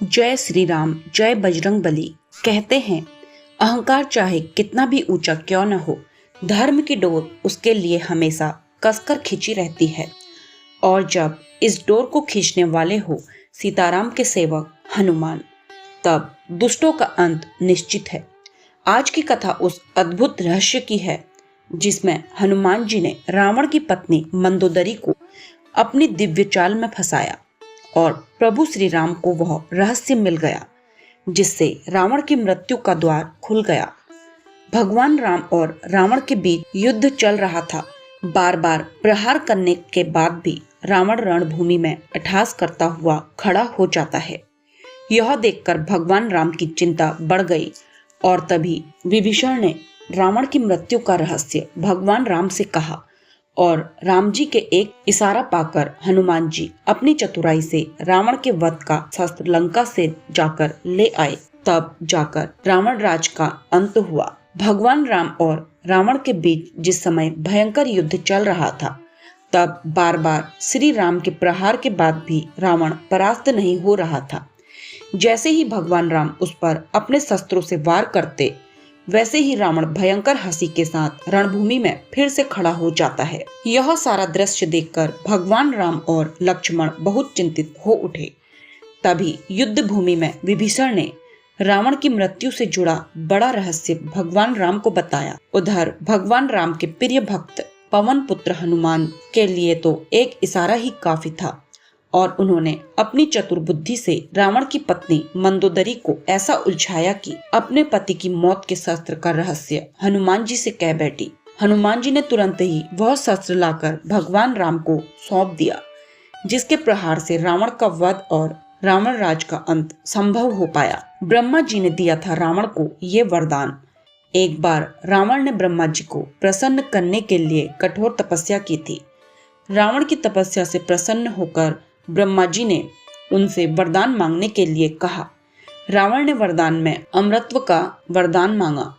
जय श्री राम, जय बजरंग बली। कहते हैं अहंकार चाहे कितना भी ऊंचा क्यों न हो, धर्म की डोर उसके लिए हमेशा कसकर खिंची रहती है। और जब इस डोर को खींचने वाले हो सीताराम के सेवक हनुमान, तब दुष्टों का अंत निश्चित है। आज की कथा उस अद्भुत रहस्य की है जिसमें हनुमान जी ने रावण की पत्नी मंदोदरी को अपनी दिव्य चाल में फंसाया और प्रभु श्री राम को वह रहस्य मिल गया जिससे रावण की मृत्यु का द्वार खुल गया। भगवान राम और रावण के बीच युद्ध चल रहा था। बार बार प्रहार करने के बाद भी रावण रणभूमि में अट्टहास करता हुआ खड़ा हो जाता है। यह देखकर भगवान राम की चिंता बढ़ गई और तभी विभीषण ने रावण की मृत्यु का रहस्य भगवान राम से कहा और राम जी के एक इशारा पाकर हनुमान जी अपनी चतुराई से रावण के वध का शस्त्र लंका से जाकर ले आए। तब जाकर रावण राज का अंत हुआ। भगवान राम और रावण के बीच जिस समय भयंकर युद्ध चल रहा था, तब बार बार श्री राम के प्रहार के बाद भी रावण परास्त नहीं हो रहा था। जैसे ही भगवान राम उस पर अपने शस्त्रों से वार करते, वैसे ही रावण भयंकर हंसी के साथ रणभूमि में फिर से खड़ा हो जाता है। यह सारा दृश्य देखकर भगवान राम और लक्ष्मण बहुत चिंतित हो उठे। तभी युद्ध भूमि में विभीषण ने रावण की मृत्यु से जुड़ा बड़ा रहस्य भगवान राम को बताया। उधर भगवान राम के प्रिय भक्त पवन पुत्र हनुमान के लिए तो एक इशारा ही काफी था और उन्होंने अपनी चतुर बुद्धि से रावण की पत्नी मंदोदरी को ऐसा उलझाया कि अपने पति की मौत के शस्त्र का रहस्य हनुमान जी से कह बैठी। हनुमान जी ने तुरंत ही वह शस्त्र लाकर भगवान राम को सौंप दिया, जिसके प्रहार से रावण का वध और रावण राज का अंत संभव हो पाया। ब्रह्मा जी ने दिया था रावण को ये वरदान। एक बार रावण ने ब्रह्मा जी को प्रसन्न करने के लिए कठोर तपस्या की थी। रावण की तपस्या से प्रसन्न होकर ब्रह्मा जी ने उनसे वरदान मांगने के लिए कहा। रावण ने वरदान में अमरत्व का वरदान मांगा।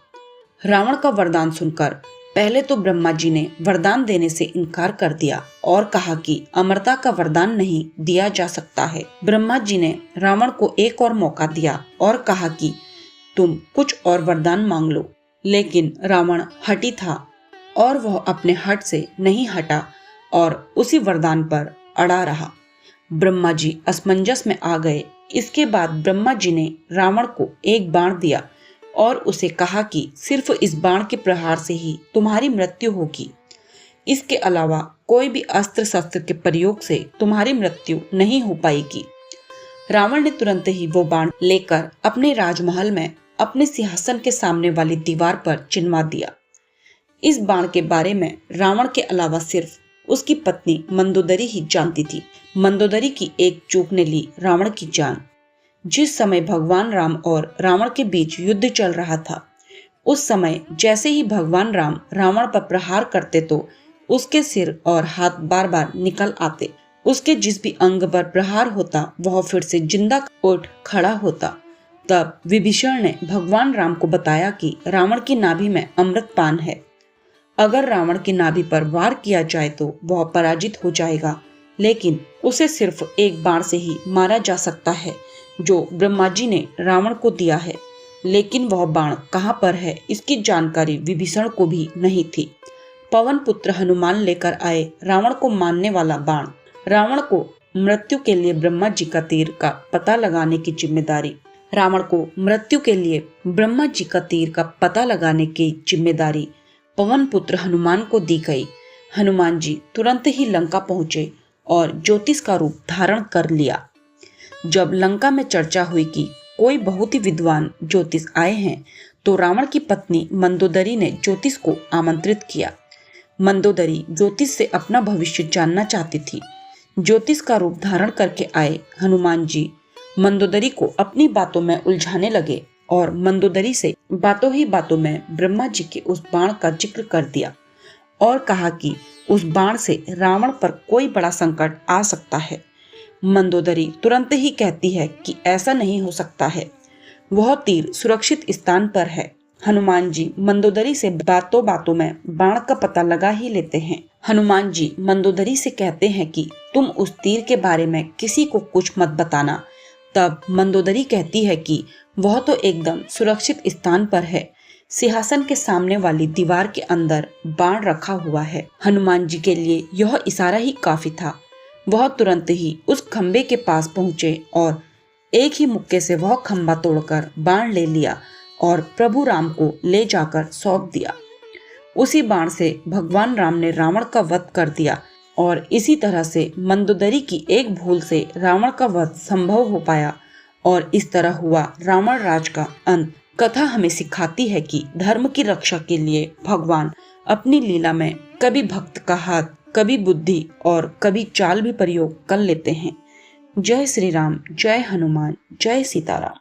रावण का वरदान सुनकर पहले तो ब्रह्मा जी ने वरदान देने से इनकार कर दिया और कहा कि अमरता का वरदान नहीं दिया जा सकता है। ब्रह्मा जी ने रावण को एक और मौका दिया और कहा कि तुम कुछ और वरदान मांग लो, लेकिन रावण हठी था और वह अपने हट से नहीं हटा और उसी वरदान पर अड़ा रहा। ब्रह्मा जी असमंजस में आ गए। इसके बाद ब्रह्मा जी ने रावण को एक बाण दिया और उसे कहा कि सिर्फ इस बाण के प्रहार से ही तुम्हारी मृत्यु होगी। इसके अलावा कोई भी अस्त्र शस्त्र के प्रयोग से तुम्हारी मृत्यु नहीं हो पाएगी। रावण ने तुरंत ही वो बाण लेकर अपने राजमहल में अपने सिंहासन के सामने वाली दीवार पर चिनवा दिया। इस बाण के बारे में रावण के अलावा सिर्फ उसकी पत्नी मंदोदरी ही जानती थी। मंदोदरी की एक चूक ने ली रावण की जान। जिस समय भगवान राम और रावण के बीच युद्ध चल रहा था, उस समय जैसे ही भगवान राम रावण पर प्रहार करते तो उसके सिर और हाथ बार बार निकल आते। उसके जिस भी अंग पर प्रहार होता वह फिर से जिंदा उठ खड़ा होता। तब विभीषण ने भगवान राम को बताया कि रावण की नाभि में अमृत पान है। अगर रावण की नाभि पर वार किया जाए तो वह पराजित हो जाएगा, लेकिन उसे सिर्फ एक बाण से ही मारा जा सकता है जो ब्रह्मा जी ने रावण को दिया है। लेकिन वह बाण कहाँ पर है, इसकी जानकारी विभीषण को भी नहीं थी। पवन पुत्र हनुमान लेकर आए रावण को मारने वाला बाण। रावण को मृत्यु के लिए ब्रह्मा जी का तीर का पता लगाने की जिम्मेदारी रावण को मृत्यु के लिए ब्रह्मा जी का तीर का पता लगाने की जिम्मेदारी पवन पुत्र हनुमान को दी गई। हनुमान जी तुरंत ही लंका पहुंचे और ज्योतिष का रूप धारण कर लिया। जब लंका में चर्चा हुई कि कोई बहुत ही विद्वान ज्योतिष आए हैं, तो रावण की पत्नी मंदोदरी ने ज्योतिष को आमंत्रित किया। मंदोदरी ज्योतिष से अपना भविष्य जानना चाहती थी। ज्योतिष का रूप धारण करके आए हनुमान जी मंदोदरी को अपनी बातों में उलझाने लगे और मंदोदरी से बातों ही बातों में ब्रह्मा जी के उस बाण का जिक्र कर दिया और कहा कि उस बाण से रावण पर कोई बड़ा संकट आ सकता है। मंदोदरी तुरंत ही कहती है कि ऐसा नहीं हो सकता है, वह तीर सुरक्षित स्थान पर है। हनुमान जी मंदोदरी से बातों बातों में बाण का पता लगा ही लेते हैं। हनुमान जी मंदोदरी से कहते हैं कि तुम उस तीर के बारे में किसी को कुछ मत बताना, तब मंदोदरी कहती है कि वह तो एकदम सुरक्षित स्थान पर है, सिंहासन के सामने वाली दीवार के अंदर बाण रखा हुआ है। हनुमान जी के लिए यह इशारा ही काफी था। वह तुरंत ही उस खंबे के पास पहुंचे और एक ही मुक्के से वह खंबा तोड़कर बाण ले लिया और प्रभु राम को ले जाकर सौंप दिया। उसी बाण से भगवान राम ने रावण का वध कर दिया और इसी तरह से मंदोदरी की एक भूल से रावण का वध संभव हो पाया और इस तरह हुआ रावण राज का अंत। कथा हमें सिखाती है कि धर्म की रक्षा के लिए भगवान अपनी लीला में कभी भक्त का हाथ, कभी बुद्धि और कभी चाल भी प्रयोग कर लेते हैं। जय श्री राम, जय हनुमान, जय सीताराम।